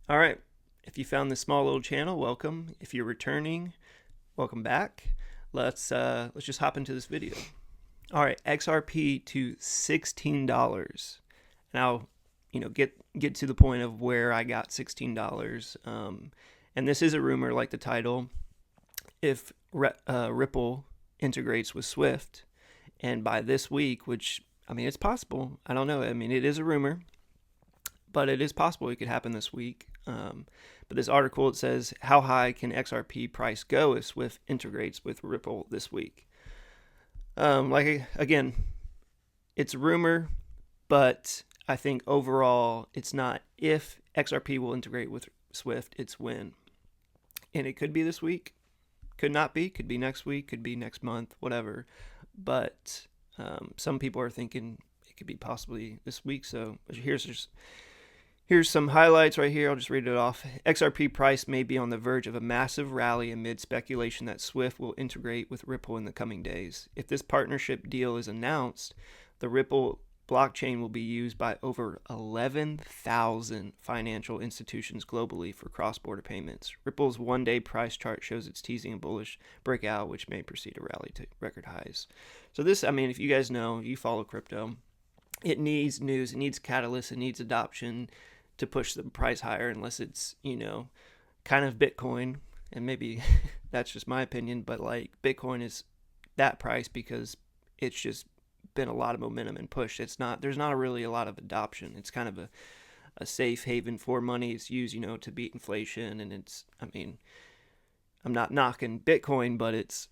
All right. If you found this small little channel, welcome. If you're returning, welcome back. Let's just hop into this video. All right, XRP to $16. Now, get to the point of where I got $16. And this is a rumor, like the title. If Ripple integrates with Swift, and by this week, which it's possible. I don't know. It is a rumor, but it is possible it could happen this week. But this article, it says, how high can XRP price go if Swift integrates with Ripple this week? Again, it's a rumor, but I think overall it's not if XRP will integrate with Swift, it's when. And it could be this week, could not be, could be next week, could be next month, whatever. But some people are thinking it could be possibly this week. So here's some highlights right here. I'll just read it off. XRP price may be on the verge of a massive rally amid speculation that Swift will integrate with Ripple in the coming days. If this partnership deal is announced, the Ripple blockchain will be used by over 11,000 financial institutions globally for cross-border payments. Ripple's one-day price chart shows it's teasing a bullish breakout, which may proceed a rally to record highs. So this, if you guys know, you follow crypto, it needs news, it needs catalyst, it needs adoption to push the price higher, unless it's, kind of Bitcoin. And maybe that's just my opinion, but like Bitcoin is that price because it's just been a lot of momentum and push. There's not really a lot of adoption. It's kind of a safe haven for money. It's used, to beat inflation. And I'm not knocking Bitcoin, but it's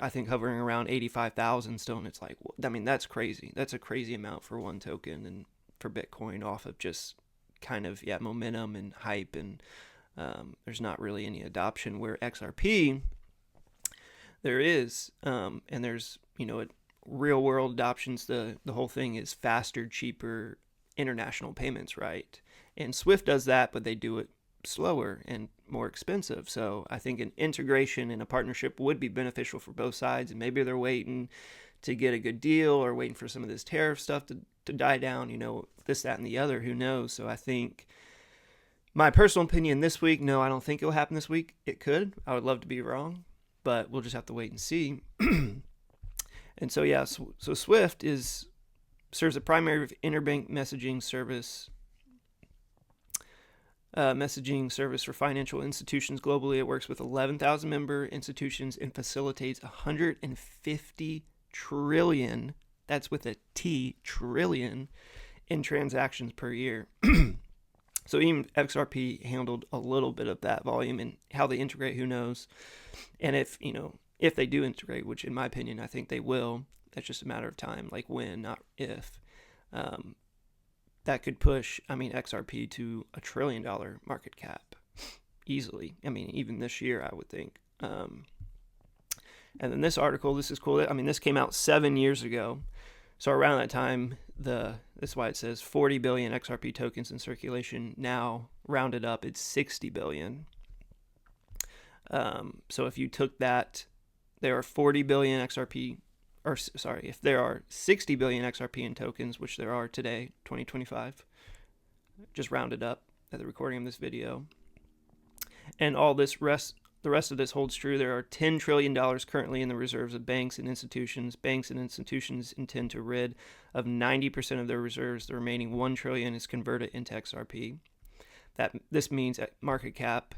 I think hovering around 85,000 still. And it's like, that's crazy. That's a crazy amount for one token. And for Bitcoin off of just kind of momentum and hype, and there's not really any adoption, where XRP there is, and there's real world adoptions. The whole thing is faster, cheaper international payments, right? And Swift does that, but they do it slower and more expensive. So I think an integration and a partnership would be beneficial for both sides, and maybe they're waiting to get a good deal or waiting for some of this tariff stuff to die down, this, that, and the other, who knows? So I think, my personal opinion this week, no, I don't think it'll happen this week. It could. I would love to be wrong, but we'll just have to wait and see. And so, so Swift serves a primary interbank messaging service for financial institutions globally. It works with 11,000 member institutions and facilitates 150 trillion, that's with a T, trillion, in transactions per year. So even XRP handled a little bit of that volume, and how they integrate, who knows? And if they do integrate, which in my opinion, I think they will, that's just a matter of time, like when, not if. That could push, XRP to $1 trillion market cap easily. Even this year, I would think. And then this article, this is cool. This came out 7 years ago. So around that time, that's why it says 40 billion XRP tokens in circulation. Now, rounded up, it's 60 billion. So if you took that, there are 40 billion XRP, if there are 60 billion XRP in tokens, which there are today, 2025, just rounded up at the recording of this video. And the rest of this holds true. There are $10 trillion currently in the reserves of banks and institutions. Banks and institutions intend to rid of 90% of their reserves. The remaining $1 trillion is converted into XRP. This means at market cap,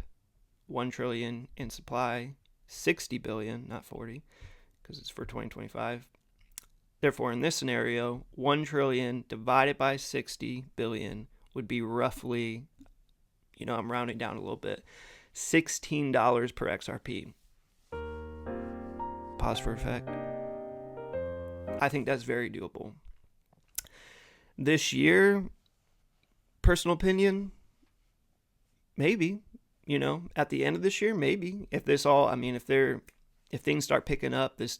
$1 trillion, in supply, 60 billion, not 40, because it's for 2025. Therefore, in this scenario, 1 trillion divided by 60 billion would be roughly, I'm rounding down a little bit, $16 per XRP. Pause for effect. I think that's very doable. This year, personal opinion, maybe, at the end of this year, maybe. If this all, if things start picking up, this,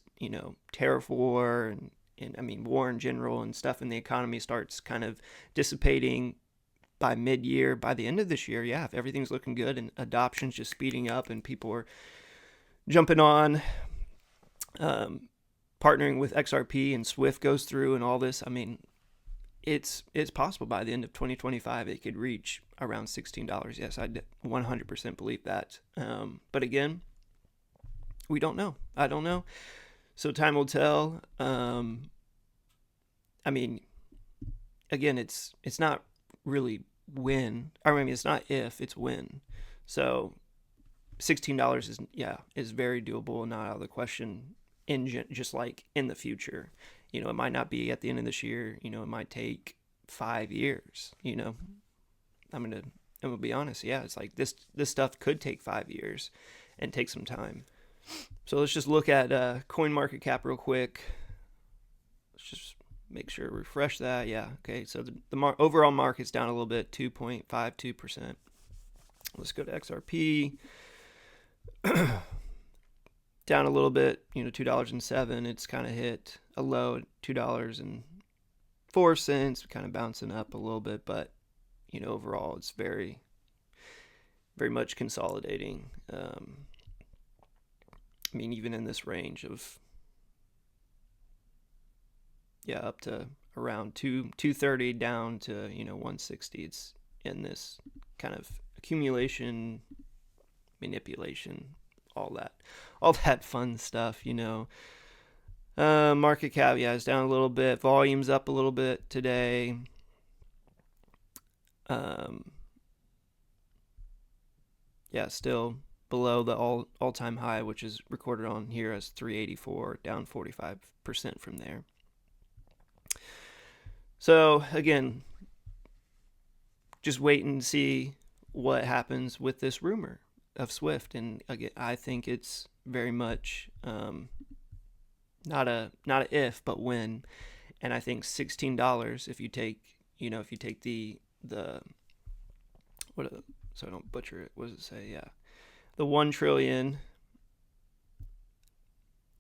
tariff war and war in general and stuff in the economy starts kind of dissipating by mid-year, by the end of this year, if everything's looking good and adoption's just speeding up and people are jumping on, partnering with XRP and Swift goes through and all this, it's possible by the end of 2025 it could reach around $16. Yes, I 100% believe that. But again, we don't know. I don't know. So time will tell. I mean, again, it's not really when. I mean, it's not if, it's when. So $16 is very doable, not out of the question. Just like in the future, it might not be at the end of this year. It might take 5 years. I'm gonna be honest. Yeah, it's like this stuff could take 5 years and take some time. So let's just look at CoinMarketCap real quick. Let's just make sure refresh that. Yeah, okay. So the overall market's down a little bit, 2.52%. Let's go to XRP. Down a little bit, $2.07. It's kind of hit a low at $2.04, kind of bouncing up a little bit, but overall it's very, very much consolidating. I mean, even in this range of up to around 230 down to 160, it's in this kind of accumulation, manipulation, all that fun stuff. Market cap is down a little bit, volume's up a little bit today. Still below the all-time high, which is recorded on here as 384, down 45% from there. So again, just wait and see what happens with this rumor of Swift. And again, I think it's very much not a if, but when. And I think $16, if you take the what, so I don't butcher it, what does it say? Yeah, the 1 trillion.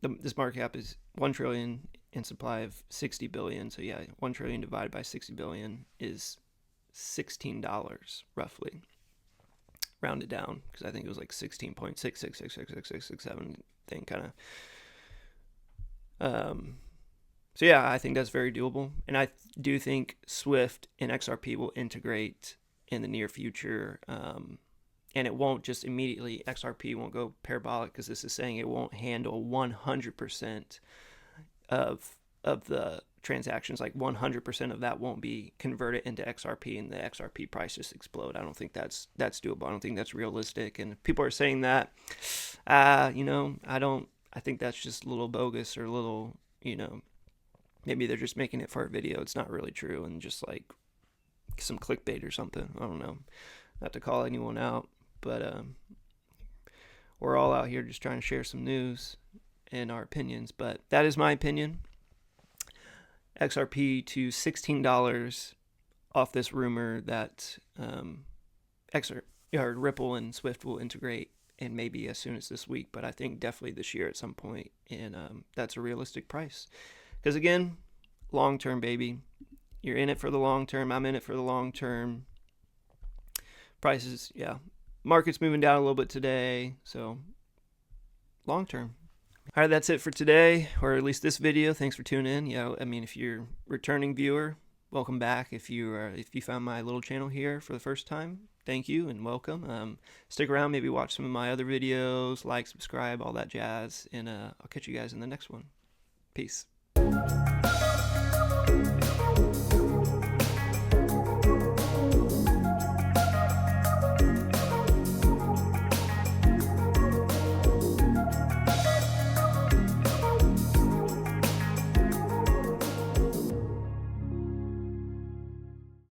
This market cap is 1 trillion in supply of 60 billion. So yeah, 1 trillion divided by 60 billion is $16 roughly. Rounded down, because I think it was like 16.6666667 thing kind of. So yeah, I think that's very doable, and I do think Swift and XRP will integrate in the near future, and it won't just immediately, XRP won't go parabolic, because this is saying it won't handle 100% of the transactions. Like 100% of that won't be converted into XRP, and the XRP price just explode. I don't think that's doable. I don't think that's realistic. And people are saying that, I think that's just a little bogus, or a little, maybe they're just making it for a video. It's not really true, and just like some clickbait or something. I don't know. Not to call anyone out, but we're all out here just trying to share some news and our opinions. But that is my opinion. XRP to $16 off this rumor that Ripple and Swift will integrate, and maybe as soon as this week, but I think definitely this year at some point, and that's a realistic price. Because again, long term, baby. You're in it for the long term. I'm in it for the long term. Prices, market's moving down a little bit today, so long term. All right, that's it for today, or at least this video. Thanks for tuning in. I mean, if you're a returning viewer, welcome back. If you found my little channel here for the first time, thank you and welcome. Stick around, maybe watch some of my other videos, like, subscribe, all that jazz, and I'll catch you guys in the next one. Peace.